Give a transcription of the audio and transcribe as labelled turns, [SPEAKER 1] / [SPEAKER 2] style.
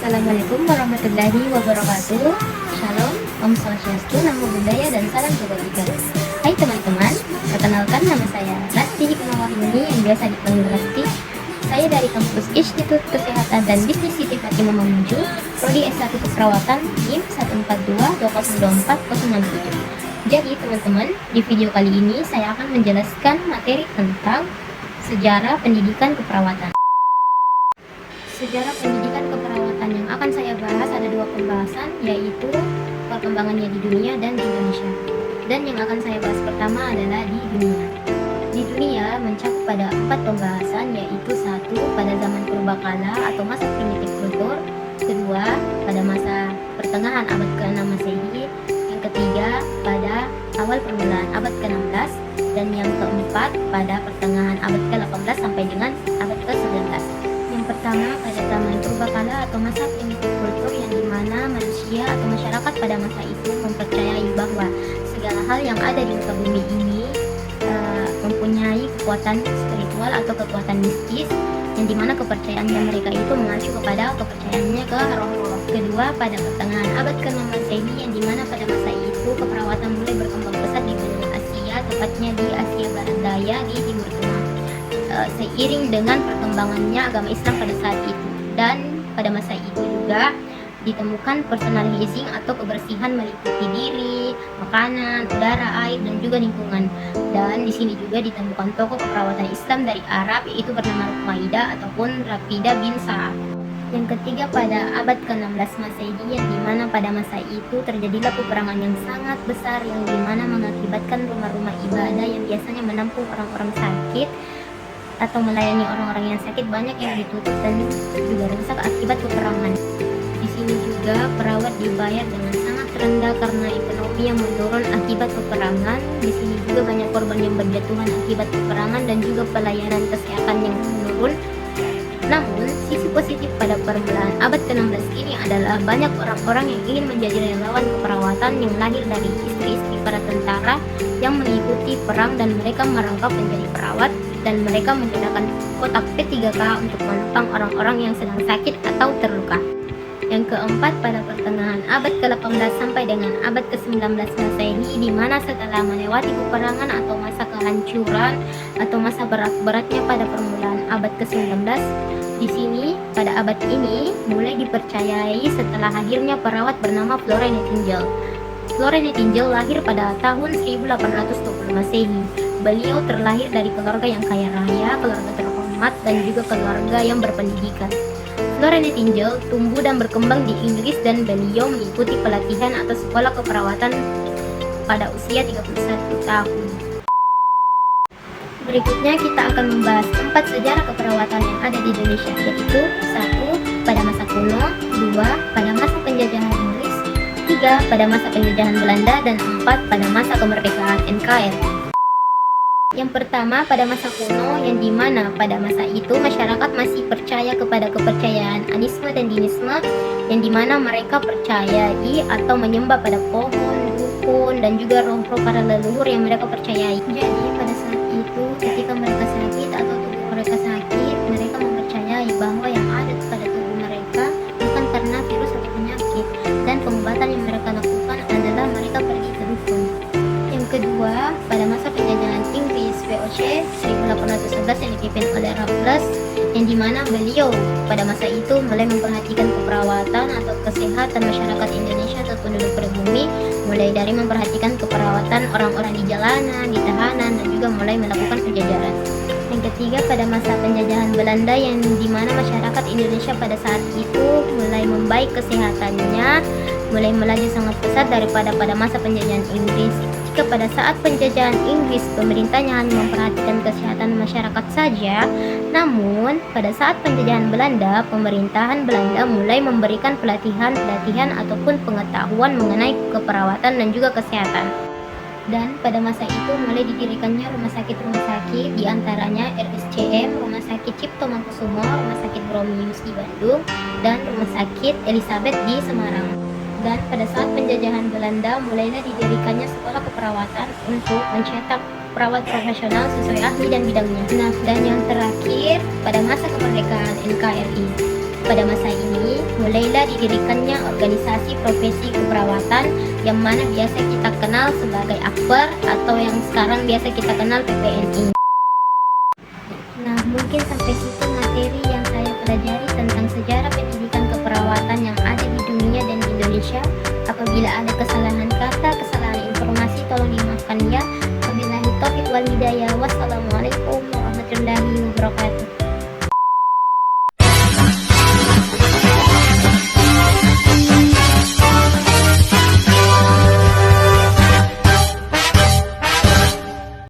[SPEAKER 1] Assalamualaikum warahmatullahi wabarakatuh. Shalom, Om Swastiastu, Namo Buddhaya, dan salam kebajikan. Hai teman-teman, perkenalkan nama saya Lasti Hikmawahyuni yang biasa dipanggil Lasti. Saya dari kampus Institut Kesehatan dan Bisnis Siti Fatimah Mamuju, Prodi S1 Keperawatan, NIM 142202407. Jadi teman-teman, di video kali ini saya akan menjelaskan materi tentang sejarah pendidikan keperawatan. Sejarah pendidikan keperawatan yang akan saya bahas ada dua pembahasan, yaitu perkembangannya di dunia dan di Indonesia. Dan yang akan saya bahas pertama adalah di dunia. Di dunia mencakup pada 4 pembahasan, yaitu 1. Pada zaman purbakala atau masa primitif kultur, 2. Pada masa pertengahan abad ke-6 Masehi, yang ketiga pada awal permulaan abad ke-16, dan yang keempat pada pertengahan abad ke-18 sampai dengan abad ke-19. Yang pertama, pada zaman purbakala atau masa primitif kultur, yang dimana manusia atau masyarakat pada masa itu mempercayai bahwa segala hal yang ada di muka bumi ini mempunyai kekuatan spiritual atau kekuatan mistis, yang dimana kepercayaannya mereka itu mengacu kepada kepercayaannya ke roh-roh. Kedua, pada pertengahan abad ke-6 Masehi, yang dimana pada masa itu keperawatan mulai berkembang pesat di benua Asia, tepatnya di Asia Barat Daya di Timur Tengah, seiring dengan perkembangannya agama Islam pada saat itu. Dan pada masa itu juga ditemukan personal hygiene atau kebersihan meliputi diri, makanan, udara, air, dan juga lingkungan. Dan di sini juga ditemukan tokoh keperawatan Islam dari Arab, yaitu bernama Ruqaidah ataupun Rafidah bin Sa'ad. Yang ketiga, pada abad ke-16 Masehi, yang dimana pada masa itu terjadilah peperangan yang sangat besar, yang dimana mengakibatkan rumah-rumah ibadah yang biasanya menampung orang-orang sakit atau melayani orang-orang yang sakit banyak yang ditutup dan juga rusak akibat peperangan. Di sini juga perawat dibayar dengan sangat rendah karena ekonomi yang menurun akibat peperangan. Di sini juga banyak korban yang berjatuhan akibat peperangan dan juga pelayanan kesehatan yang menurun. Namun, sisi positif pada permulaan abad ke-16 ini adalah banyak orang-orang yang ingin menjadi relawan keperawatan yang lahir dari istri-istri para tentara yang mengikuti perang, dan mereka merangkap menjadi perawat, dan mereka menggunakan kotak P3K untuk menopang orang-orang yang sedang sakit atau terluka. Yang keempat, pada pertengahan abad ke-18 sampai dengan abad ke-19 Masehi, di mana setelah melewati peperangan atau masa kehancuran atau masa berat-beratnya pada permulaan abad ke-19, di sini pada abad ini mulai dipercayai setelah hadirnya perawat bernama Florence Nightingale. Florence Nightingale lahir pada tahun 1820 Masehi. Beliau terlahir dari keluarga yang kaya raya, keluarga terhormat, dan juga keluarga yang berpendidikan. Florence Nightingale tumbuh dan berkembang di Inggris, dan beliau mengikuti pelatihan atau sekolah keperawatan pada usia 31 tahun. Berikutnya kita akan membahas 4 sejarah keperawatan yang ada di Indonesia, yaitu 1. Pada masa kuno, 2. Pada masa penjajahan Inggris, 3. Pada masa penjajahan Belanda, dan 4. pada masa kemerdekaan NKRI. Yang pertama, pada masa kuno, yang dimana pada masa itu masyarakat masih percaya kepada kepercayaan anisme dan dinisme, yang dimana mereka percayai atau menyembah pada pohon, dukun, dan juga roh-roh para leluhur yang mereka percayai. Jadi pada saat itu ketika mereka sakit atau tubuh mereka sakit, mereka mempercayai bahwa yang ada pada tubuh mereka bukan karena virus atau penyakit, dan pengobatan yang mereka lakukan adalah mereka pergi ke dukun. Yang kedua, pada masa penjajahan Inggris VOC 1811 yang dipimpin oleh Raffles, yang dimana beliau pada masa itu mulai memperhatikan keperawatan atau kesehatan masyarakat Indonesia atau penduduk pribumi, mulai dari memperhatikan keperawatan orang-orang di jalanan, di tahanan, dan juga mulai melakukan penjajahan. Yang ketiga, pada masa penjajahan Belanda, yang dimana masyarakat Indonesia pada saat itu mulai membaik kesehatannya, mulai melaju sangat pesat daripada pada masa penjajahan Inggris. Jika pada saat penjajahan Inggris pemerintahnya hanya memperhatikan kesehatan masyarakat saja, namun pada saat penjajahan Belanda, pemerintahan Belanda mulai memberikan pelatihan ataupun pengetahuan mengenai keperawatan dan juga kesehatan. Dan pada masa itu mulai didirikannya rumah sakit diantaranya RSCM, Rumah Sakit Cipto Mangunkusumo, Rumah Sakit Bromius di Bandung, dan Rumah Sakit Elizabeth di Semarang. Dan pada saat penjajahan Belanda mulailah didirikannya sekolah keperawatan untuk mencetak perawat profesional sesuai ahli dan bidangnya. Nah, dan yang terakhir pada masa kemerdekaan NKRI. pada masa ini, mulailah didirikannya organisasi profesi keperawatan yang mana biasa kita kenal sebagai Akper atau yang sekarang biasa kita kenal PPNI. Nah, mungkin sampai situ materi yang saya pelajari tentang sejarah pendidikan keperawatan yang ada di dunia dan di Indonesia. Apabila ada kesalahan kata, kesalahan informasi, tolong dimaafkan ya. Wabillahi taufiq wal hidayah. Wassalamualaikum warahmatullahi wabarakatuh.